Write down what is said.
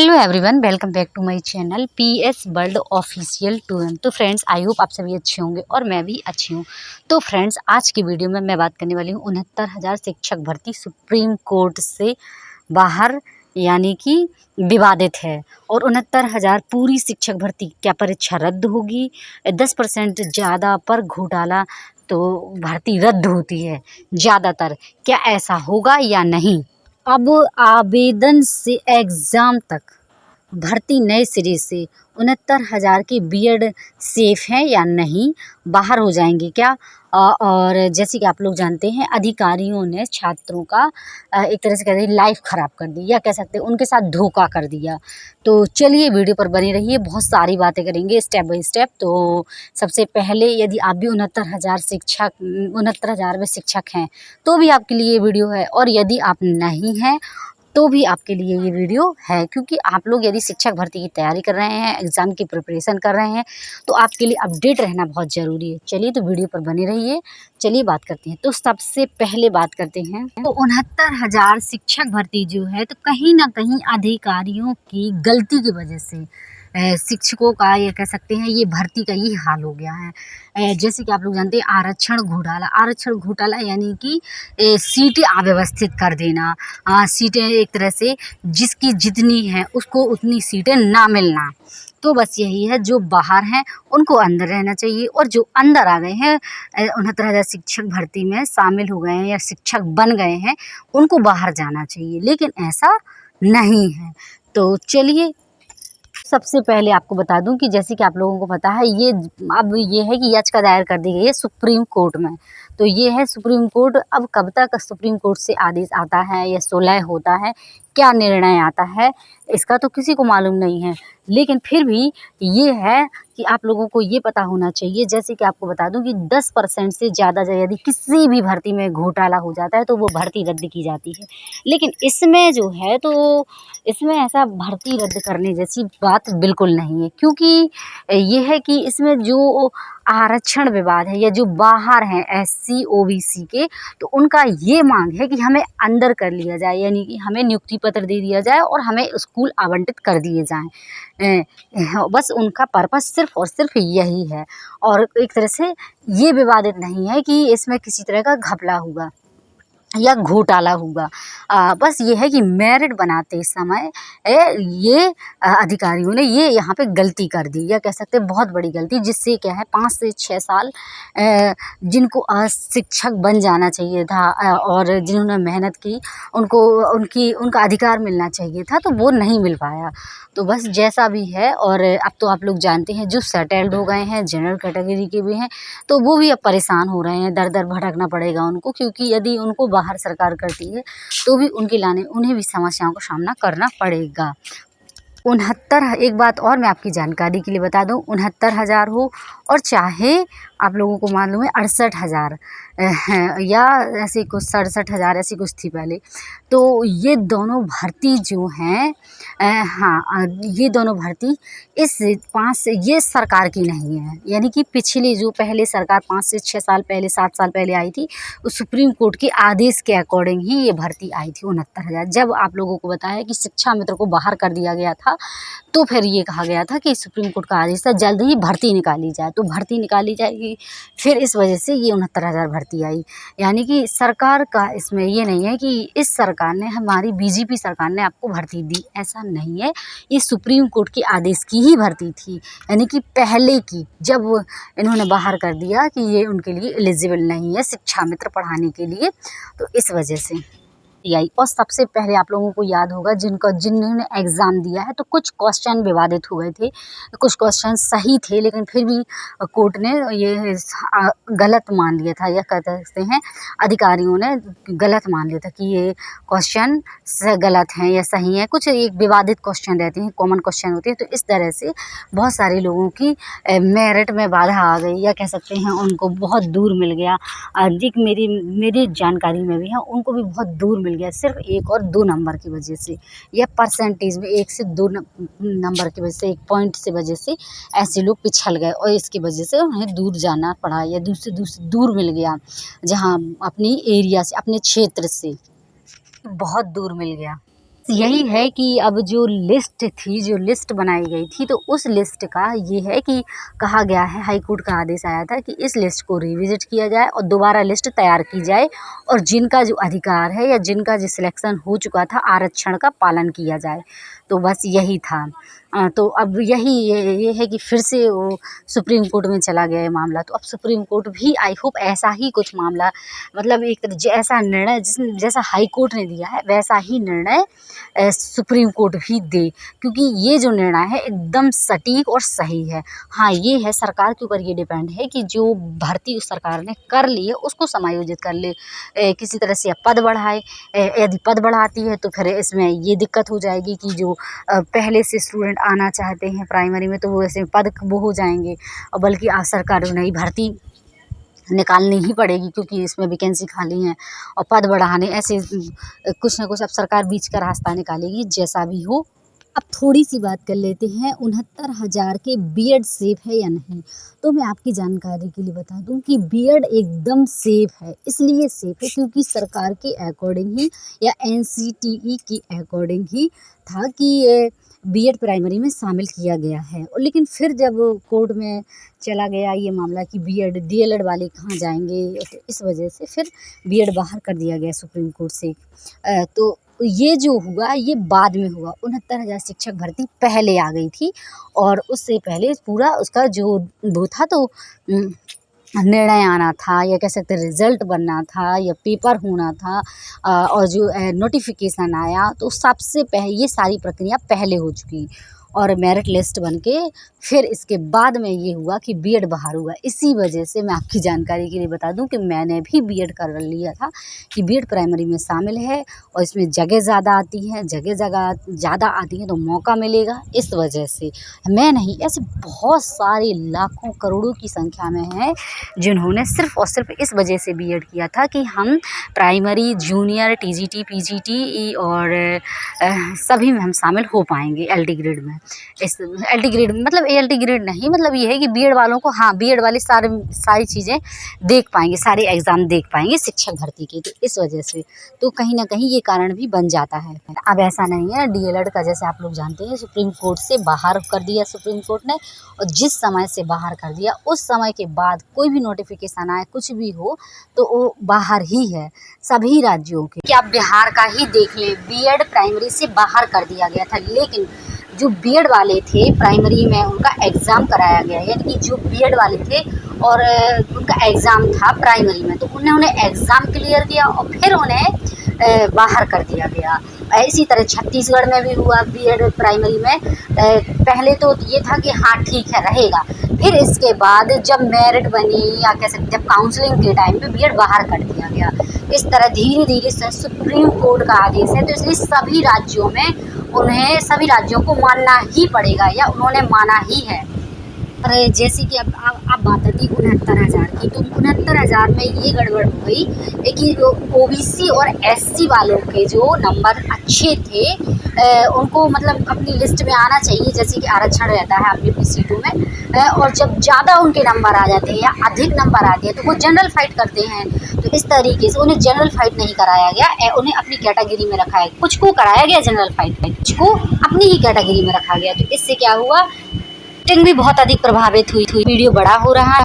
Hello everyone, welcome back to my channel PS world official tour. तो friends, I hope आप सभी अच्छे होंगे और मैं भी अच्छी हूँ। तो फ्रेंड्स, आज की वीडियो में मैं बात करने वाली हूँ 69,000 शिक्षक भर्ती सुप्रीम कोर्ट से बाहर यानी कि विवादित है। और 69,000 पूरी शिक्षक भर्ती क्या परीक्षा रद्द होगी? 10% ज़्यादा पर घोटाला तो भर्ती रद्द होती है ज़्यादातर। क्या ऐसा होगा या नहीं? अब आवेदन से एग्ज़ाम तक भर्ती नए सिरे से 69,000 की बीएड सेफ है या नहीं, बाहर हो जाएंगे क्या? और जैसे कि आप लोग जानते हैं, अधिकारियों ने छात्रों का एक तरह से कहते हैं लाइफ ख़राब कर दी, या कह सकते हैं उनके साथ धोखा कर दिया। तो चलिए वीडियो पर बनी रहिए, बहुत सारी बातें करेंगे स्टेप बाय स्टेप। तो सबसे पहले, यदि आप भी 69,000 में शिक्षक हैं तो भी आपके लिए ये वीडियो है, और यदि आप नहीं हैं तो भी आपके लिए ये वीडियो है, क्योंकि आप लोग यदि शिक्षक भर्ती की तैयारी कर रहे हैं, एग्ज़ाम की प्रिपरेशन कर रहे हैं, तो आपके लिए अपडेट रहना बहुत ज़रूरी है। चलिए तो वीडियो पर बने रहिए। चलिए बात करते हैं। तो सबसे पहले बात करते हैं, तो 69,000 शिक्षक भर्ती जो है, तो कहीं ना कहीं अधिकारियों की गलती की वजह से शिक्षकों का, ये कह सकते हैं, ये भर्ती का ये हाल हो गया है। जैसे कि आप लोग जानते हैं, आरक्षण घोटाला यानी कि सीटें अव्यवस्थित कर देना, सीटें एक तरह से जिसकी जितनी है उसको उतनी सीटें ना मिलना। तो बस यही है, जो बाहर हैं उनको अंदर रहना चाहिए, और जो अंदर आ गए हैं 69,000 शिक्षक भर्ती में शामिल हो गए हैं या शिक्षक बन गए हैं, उनको बाहर जाना चाहिए। लेकिन ऐसा नहीं है। तो चलिए, सबसे पहले आपको बता दूं कि जैसे कि आप लोगों को पता है, अब ये है कि याचिका दायर कर दी गई है सुप्रीम कोर्ट में। तो ये है सुप्रीम कोर्ट, अब कब तक सुप्रीम कोर्ट से आदेश आता है या सुलह होता है, क्या निर्णय आता है, इसका तो किसी को मालूम नहीं है। लेकिन फिर भी ये है कि आप लोगों को ये पता होना चाहिए, जैसे कि आपको बता दूं कि 10% से ज़्यादा यदि किसी भी भर्ती में घोटाला हो जाता है तो वो भर्ती रद्द की जाती है। लेकिन इसमें जो है, तो इसमें ऐसा भर्ती रद्द करने जैसी बात बिल्कुल नहीं है, क्योंकि ये है कि इसमें जो आरक्षण विवाद है, या जो बाहर हैं एससी ओबीसी के, तो उनका ये मांग है कि हमें अंदर कर लिया जाए, यानी कि हमें नियुक्ति पत्र दे दिया जाए और हमें स्कूल आवंटित कर दिए जाएं। बस उनका पर्पस सिर्फ और सिर्फ यही है, और एक तरह से ये विवादित नहीं है कि इसमें किसी तरह का घपला होगा या घोटाला होगा। बस ये है कि मेरिट बनाते समय ये अधिकारियों ने ये यहाँ पे गलती कर दी, या कह सकते हैं बहुत बड़ी गलती, जिससे क्या है 5 से 6 साल जिनको शिक्षक बन जाना चाहिए था, और जिन्होंने मेहनत की, उनका अधिकार मिलना चाहिए था, तो वो नहीं मिल पाया। तो बस जैसा भी है, और अब तो आप लोग जानते हैं, जो सेटल्ड हो गए हैं, जनरल कैटेगरी के भी हैं, तो वो भी अब परेशान हो रहे हैं, दर दर भटकना पड़ेगा उनको, क्योंकि यदि उनको बाहर सरकार करती है तो भी उन्हें भी समस्याओं का सामना करना पड़ेगा। 69, एक बात और मैं आपकी जानकारी के लिए बता दूं, 69,000 हो और चाहे आप लोगों को मालूम है 68,000 या ऐसे कुछ 67,000 ऐसी कुछ थी पहले। तो ये दोनों भर्ती जो हैं, ये दोनों भर्ती ये सरकार की नहीं है, यानी कि पिछली जो पहले सरकार 5 से 6 साल पहले, 7 साल पहले आई थी, उस सुप्रीम कोर्ट के आदेश के अकॉर्डिंग ही ये भर्ती आई थी 69,000। जब आप लोगों को बताया कि शिक्षा मित्र को बाहर कर दिया गया था, तो फिर ये कहा गया था कि सुप्रीम कोर्ट का आदेश था, जल्द ही भर्ती निकाली जाए, तो भर्ती निकाली जाएगी। फिर इस वजह से ये 69,000 भर्ती आई। यानी कि सरकार का इसमें ये नहीं है कि इस सरकार ने, हमारी बीजेपी सरकार ने आपको भर्ती दी, ऐसा नहीं है। ये सुप्रीम कोर्ट के आदेश की ही भर्ती थी, यानी कि पहले की, जब इन्होंने बाहर कर दिया कि ये उनके लिए एलिजिबल नहीं है शिक्षा मित्र पढ़ाने के लिए, तो इस वजह से आई। और सबसे पहले आप लोगों को याद होगा, जिन्होंने एग्ज़ाम दिया है, तो कुछ क्वेश्चन विवादित हुए थे, कुछ क्वेश्चन सही थे, लेकिन फिर भी कोर्ट ने ये गलत मान लिया था, या कह सकते हैं अधिकारियों ने गलत मान लिया था कि ये क्वेश्चन गलत हैं या सही हैं। कुछ एक विवादित क्वेश्चन रहते हैं, कॉमन क्वेश्चन होते हैं, तो इस तरह से बहुत सारे लोगों की मेरिट में बाधा आ गई, या कह सकते हैं उनको बहुत दूर मिल गया। अधिक मेरी जानकारी में भी है, उनको भी बहुत दूर मिल गया, सिर्फ 1 और 2 नंबर की वजह से, या परसेंटेज में 1 से 2 नंबर की वजह से, 1 पॉइंट से वजह से ऐसे लोग पिछड़ गए, और इसकी वजह से उन्हें दूर जाना पड़ा, या दूर मिल गया, जहाँ अपनी एरिया से, अपने क्षेत्र से बहुत दूर मिल गया। यही है कि अब जो लिस्ट थी, जो लिस्ट बनाई गई थी, तो उस लिस्ट का ये है कि कहा गया है, हाई कोर्ट का आदेश आया था कि इस लिस्ट को रिविजिट किया जाए और दोबारा लिस्ट तैयार की जाए और जिनका जो अधिकार है या जिनका जो सिलेक्शन हो चुका था आरक्षण का पालन किया जाए। तो बस यही था। तो अब यही ये है कि फिर से वो सुप्रीम कोर्ट में चला गया ये मामला। तो अब सुप्रीम कोर्ट भी आई होप ऐसा ही कुछ मामला, मतलब एक ऐसा निर्णय जैसा हाई कोर्ट ने दिया है वैसा ही निर्णय सुप्रीम कोर्ट भी दे, क्योंकि ये जो निर्णय है एकदम सटीक और सही है। हाँ, ये है सरकार के ऊपर ये डिपेंड है कि जो भर्ती उस सरकार ने कर ली है उसको समायोजित कर ले, किसी तरह से पद बढ़ाए। यदि पद बढ़ाती है तो फिर इसमें ये दिक्कत हो जाएगी कि जो पहले से स्टूडेंट आना चाहते हैं प्राइमरी में तो वो ऐसे पद वो हो जाएंगे, और बल्कि सरकार नई भर्ती निकालनी ही पड़ेगी क्योंकि इसमें वैकेंसी खाली हैं और पद बढ़ाने ऐसे कुछ ना कुछ अब सरकार बीच का रास्ता निकालेगी जैसा भी हो। अब थोड़ी सी बात कर लेते हैं 69,000 के बीएड सेफ है या नहीं। तो मैं आपकी जानकारी के लिए बता दूं कि बीएड एकदम सेफ है। इसलिए सेफ है क्योंकि सरकार के अकॉर्डिंग ही या एनसीटीई की अकॉर्डिंग ही था कि बीएड प्राइमरी में शामिल किया गया है। और लेकिन फिर जब कोर्ट में चला गया ये मामला कि बीएड डीएलएड वाले कहाँ जाएंगे, तो इस वजह से फिर बीएड बाहर कर दिया गया सुप्रीम कोर्ट से। तो ये जो हुआ ये बाद में हुआ। 69,000 शिक्षक भर्ती पहले आ गई थी और उससे पहले पूरा उसका जो वो था तो निर्णय आना था या कह सकते रिजल्ट बनना था या पेपर होना था, और जो नोटिफिकेशन आया तो सबसे पहले ये सारी प्रक्रिया पहले हो चुकी और मेरिट लिस्ट बनके फिर इसके बाद में ये हुआ कि बीएड बाहर हुआ। इसी वजह से मैं आपकी जानकारी के लिए बता दूं कि मैंने भी बीएड कर लिया था कि बीएड प्राइमरी में शामिल है और इसमें जगह ज़्यादा आती हैं, जगह ज़्यादा आती हैं तो मौका मिलेगा। इस वजह से मैं नहीं, ऐसे बहुत सारे लाखों करोड़ों की संख्या में हैं जिन्होंने सिर्फ़ और सिर्फ इस वजह से बीएड किया था कि हम प्राइमरी, जूनियर, टीजीटी, पीजीटी और सभी में हम शामिल हो पाएंगे एलटी ग्रेड में। इस एलटी ग्रेड मतलब एएलटी ग्रेड नहीं, मतलब ये है कि बीएड वालों को, हाँ, बीएड वाले सारी चीज़ें देख पाएंगे, सारे एग्ज़ाम देख पाएंगे शिक्षक भर्ती के। तो इस वजह से तो कहीं ना कहीं ये कारण भी बन जाता है। अब ऐसा नहीं है, डीएलएड का जैसे आप लोग जानते हैं सुप्रीम कोर्ट से बाहर कर दिया सुप्रीम कोर्ट ने, और जिस समय से बाहर कर दिया उस समय के बाद कोई भी नोटिफिकेशन आए कुछ भी हो तो वो बाहर ही है सभी राज्यों के। कि आप बिहार का ही देख लें, बीएड प्राइमरी से बाहर कर दिया गया था, लेकिन जो बीएड वाले थे प्राइमरी में उनका एग्ज़ाम कराया गया, यानी कि जो बीएड वाले थे और उनका एग्ज़ाम था प्राइमरी में तो उन्होंने एग्ज़ाम क्लियर किया और फिर उन्हें बाहर कर दिया गया। इसी तरह छत्तीसगढ़ में भी हुआ बीएड प्राइमरी में। पहले तो ये था कि हाँ ठीक है रहेगा, फिर इसके बाद जब मेरिट बनी या कह सकते जब काउंसलिंग के टाइम पे बीएड बाहर कर दिया गया। इस तरह धीरे धीरे सुप्रीम कोर्ट का आदेश है तो इसलिए सभी राज्यों में उन्हें सभी राज्यों को मानना ही पड़ेगा या उन्होंने माना ही है। और जैसे कि अब बात आती 69,000 की, तो 69,000 में ये गड़बड़ हो गई कि ओबीसी और एससी वालों के जो नंबर अच्छे थे उनको मतलब अपनी लिस्ट में आना चाहिए, जैसे कि आरक्षण रहता है अपनी अपनी सीटों में, और जब ज़्यादा उनके नंबर आ जाते हैं या अधिक नंबर आते हैं तो वो जनरल फाइट करते हैं। तो इस तरीके से उन्हें जनरल फाइट नहीं कराया गया, उन्हें अपनी कैटेगरी में रखा है। कुछ को कराया गया जनरल फाइट, कुछ को अपनी ही कैटेगरी में रखा गया। तो इससे क्या हुआ, भी बहुत अधिक प्रभावित हुई। वीडियो बड़ा हो रहा है।